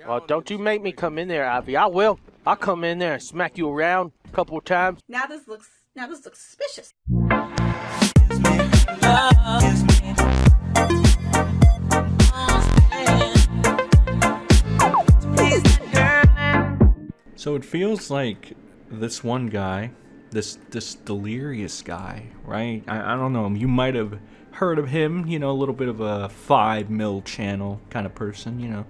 Well, don't you make me come in there, Ivy. I will. I'll come in there and smack you around a couple of times. Now this looks suspicious. So it feels like this one guy, this delirious guy, right? I don't know. You might have heard of him, you know, a little bit of a 5 mil channel kind of person, you know.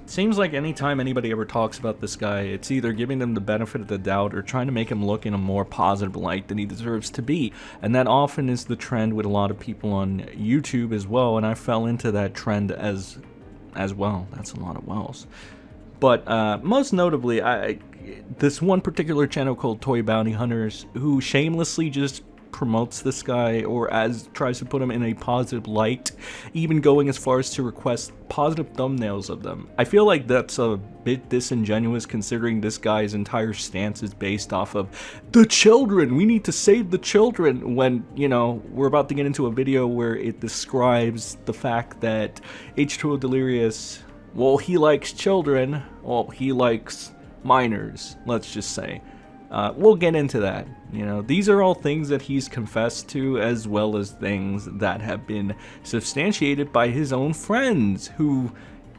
Seems like anytime anybody ever talks about this guy, it's either giving them the benefit of the doubt or trying to make him look in a more positive light than he deserves to be. And that often is the trend with a lot of people on YouTube as well, and I fell into that trend as well. That's a lot of wells. But most notably, this one particular channel called Toy Bounty Hunters, who shamelessly just promotes this guy or tries to put him in a positive light, even going as far as to request positive thumbnails of them. I feel like that's a bit disingenuous considering this guy's entire stance is based off of the children. We need to save the children, when, you know, we're about to get into a video where it describes the fact that h2o delirious, well, he likes children, well, he likes minors, let's just say. We'll get into that. You know, these are all things that he's confessed to, as well as things that have been substantiated by his own friends who,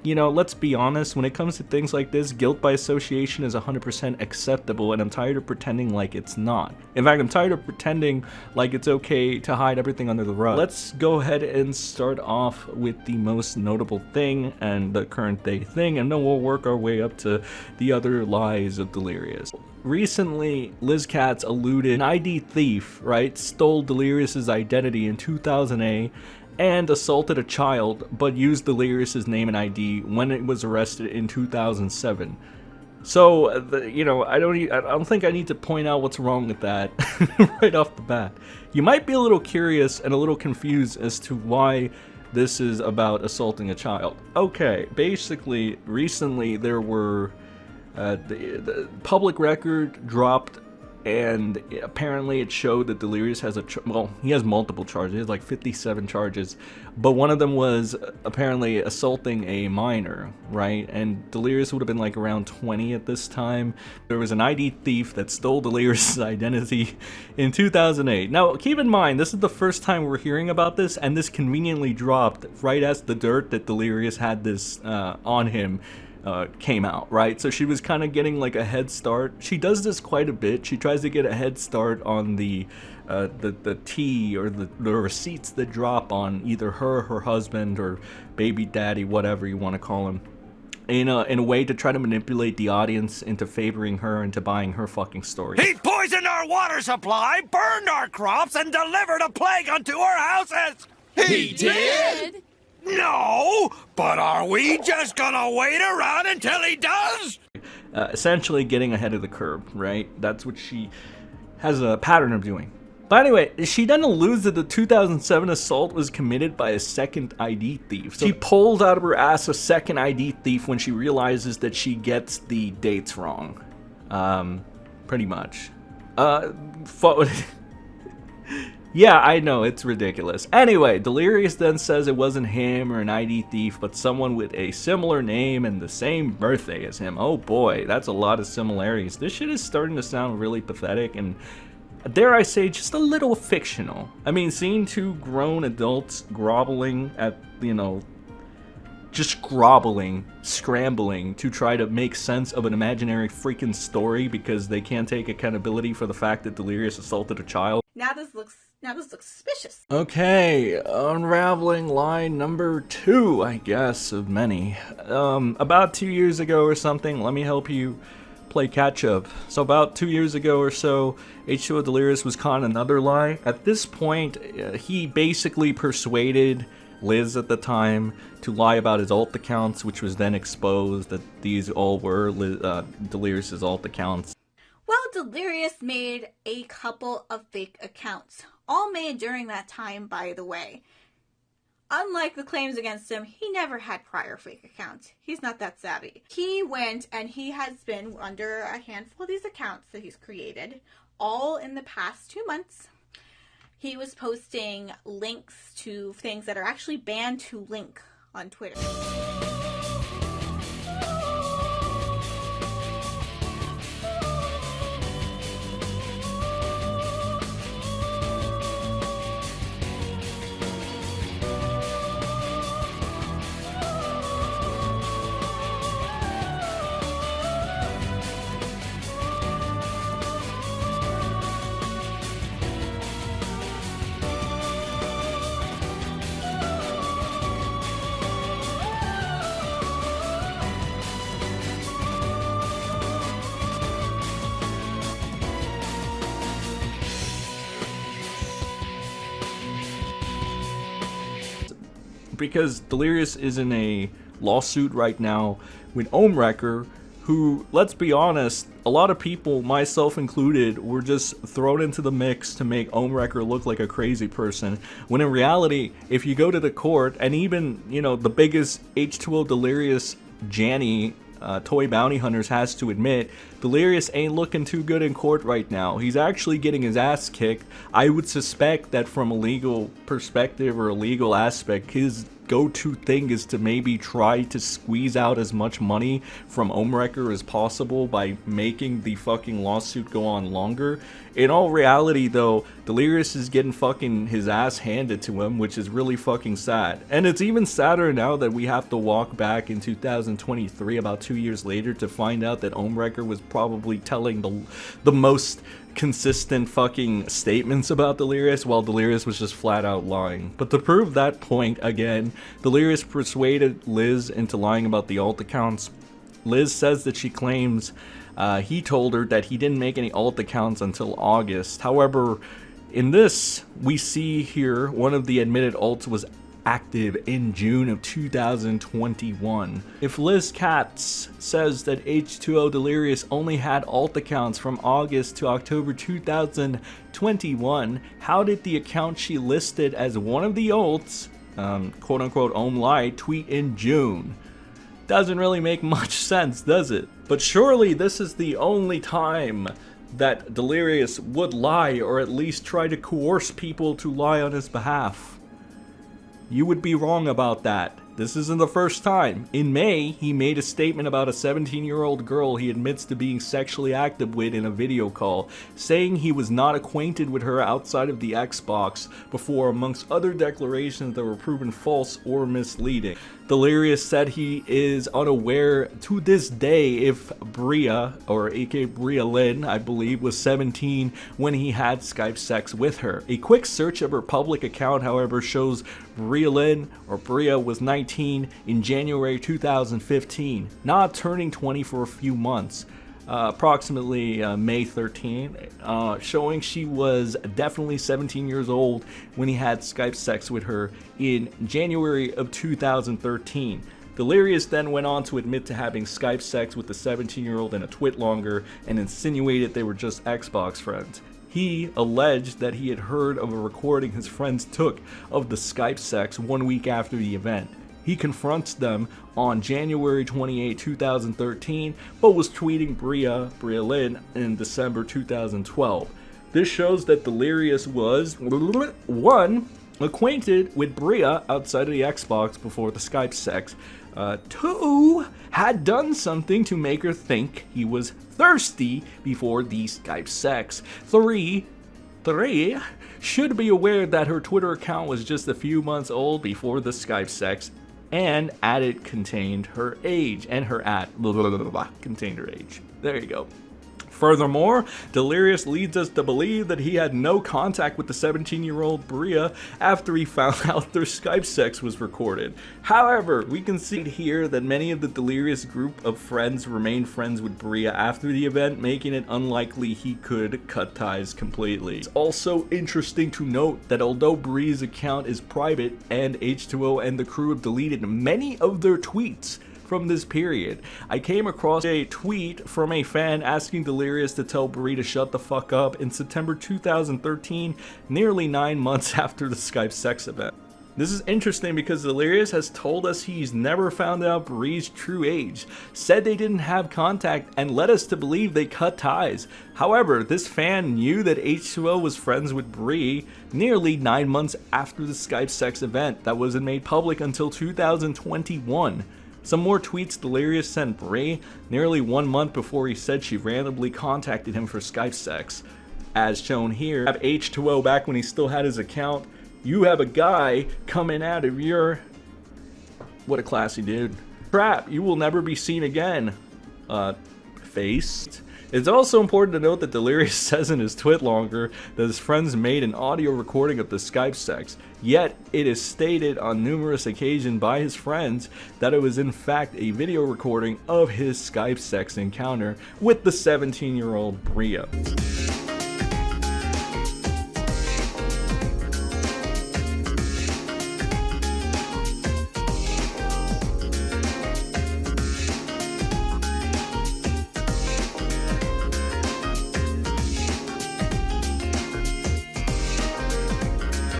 you know, let's be honest, when it comes to things like this, guilt by association is 100% acceptable, and I'm tired of pretending like it's not. In fact, I'm tired of pretending like it's okay to hide everything under the rug. Let's go ahead and start off with the most notable thing and the current day thing, and then we'll work our way up to the other lies of Delirious. Recently, Liz Katz alluded an ID thief, right, stole Delirious's identity in 2008 and assaulted a child, but used Delirious's name and ID when it was arrested in 2007. So, you know, I don't think I need to point out what's wrong with that right off the bat. You might be a little curious and a little confused as to why this is about assaulting a child. Okay, basically, recently there were the public record dropped, and apparently it showed that Delirious has he has multiple charges. He has like 57 charges, but one of them was apparently assaulting a minor, right? And Delirious would have been like around 20 at this time. There was an ID thief that stole Delirious's identity in 2008. Now, keep in mind, this is the first time we're hearing about this, and this conveniently dropped right as the dirt that Delirious had this on him came out, right? So she was kind of getting like a head start. She does this quite a bit. She tries to get a head start on the tea or the receipts that drop on either her husband, or baby daddy, whatever you want to call him, in a way to try to manipulate the audience into favoring her, into buying her fucking story. He poisoned our water supply, burned our crops, and delivered a plague unto our houses! He did? No, but are we just gonna wait around until he does? Essentially getting ahead of the curve, right? That's what she has a pattern of doing. But anyway, she then alludes that the 2007 assault was committed by a second ID thief. So she pulls out of her ass a second ID thief when she realizes that she gets the dates wrong. Pretty much. Yeah, I know, it's ridiculous. Anyway, Delirious then says it wasn't him or an ID thief, but someone with a similar name and the same birthday as him. Oh boy, that's a lot of similarities. This shit is starting to sound really pathetic and, dare I say, just a little fictional. I mean, seeing two grown adults groveling at, you know, just groveling, scrambling to try to make sense of an imaginary freaking story because they can't take accountability for the fact that Delirious assaulted a child. Now this looks suspicious. Okay, unraveling lie number 2, I guess, of many. About 2 years ago or something, let me help you play catch up. So about 2 years ago or so, h2o Delirious was caught in another lie. At this point, he basically persuaded Liz at the time to lie about his alt accounts, which was then exposed that these all were Delirious's alt accounts. Well, Delirious made a couple of fake accounts, all made during that time, by the way. Unlike the claims against him, he never had prior fake accounts. He's not that savvy. He went and he has been under a handful of these accounts that he's created, all in the past 2 months. He was posting links to things that are actually banned to link on Twitter. because Delirious is in a lawsuit right now with Ohmwrecker, who, let's be honest, a lot of people, myself included, were just thrown into the mix to make Ohmwrecker look like a crazy person, when in reality, if you go to the court, and even, you know, the biggest H2O Delirious Janny toy bounty hunters has to admit, Delirious ain't looking too good in court right now. He's actually getting his ass kicked. I would suspect that from a legal perspective or a legal aspect, his go-to thing is to maybe try to squeeze out as much money from Ohmwrecker as possible by making the fucking lawsuit go on longer. In all reality though, Delirious is getting fucking his ass handed to him, which is really fucking sad. And it's even sadder now that we have to walk back in 2023, about 2 years later, to find out that Ohmwrecker was probably telling the most consistent fucking statements about Delirious, while Delirious was just flat out lying. But to prove that point again, Delirious persuaded Liz into lying about the alt accounts. Liz says that she claims he told her that he didn't make any alt accounts until August. However, in this, we see here one of the admitted alts was active in June of 2021. If Liz Katz says that H2O Delirious only had alt accounts from August to October 2021, how did the account she listed as one of the alts, quote unquote Ohm Light, tweet in June? Doesn't really make much sense, does it? But surely this is the only time that Delirious would lie, or at least try to coerce people to lie on his behalf. You would be wrong about that. This isn't the first time. In May, he made a statement about a 17-year-old girl he admits to being sexually active with in a video call, saying he was not acquainted with her outside of the Xbox before, amongst other declarations that were proven false or misleading. Delirious said he is unaware to this day if Bria, or aka Bria Lynn, I believe, was 17 when he had Skype sex with her. A quick search of her public account, however, shows Bria Lynn, or Bria, was 19 in January 2015, not turning 20 for a few months. Approximately May 13, showing she was definitely 17 years old when he had Skype sex with her in January of 2013. Delirious then went on to admit to having Skype sex with the 17-year-old and a twit longer, and insinuated they were just Xbox friends. He alleged that he had heard of a recording his friends took of the Skype sex 1 week after the event. He confronts them on January 28, 2013, but was tweeting Bria Lynn in December 2012. This shows that Delirious was 1. Acquainted with Bria outside of the Xbox before the Skype sex. 2. Had done something to make her think he was thirsty before the Skype sex. 3. Should be aware that her Twitter account was just a few months old before the Skype sex, and added contained her age, and her contained her age. There you go. Furthermore, Delirious leads us to believe that he had no contact with the 17-year-old Bria after he found out their Skype sex was recorded. However, we can see here that many of the Delirious group of friends remained friends with Bria after the event, making it unlikely he could cut ties completely. It's also interesting to note that although Bria's account is private and H2O and the crew have deleted many of their tweets from this period, I came across a tweet from a fan asking Delirious to tell Brie to shut the fuck up in September 2013, nearly 9 months after the Skype sex event. This is interesting because Delirious has told us he's never found out Brie's true age, said they didn't have contact, and led us to believe they cut ties. However, this fan knew that H2O was friends with Brie nearly 9 months after the Skype sex event that wasn't made public until 2021. Some more tweets Delirious sent Brie nearly 1 month before he said she randomly contacted him for Skype sex. As shown here, have H2O back when he still had his account. You have a guy coming out of your... What a classy dude. Crap, you will never be seen again. Face. It's also important to note that Delirious says in his tweet longer that his friends made an audio recording of the Skype sex, yet it is stated on numerous occasions by his friends that it was in fact a video recording of his Skype sex encounter with the 17-year-old Bria.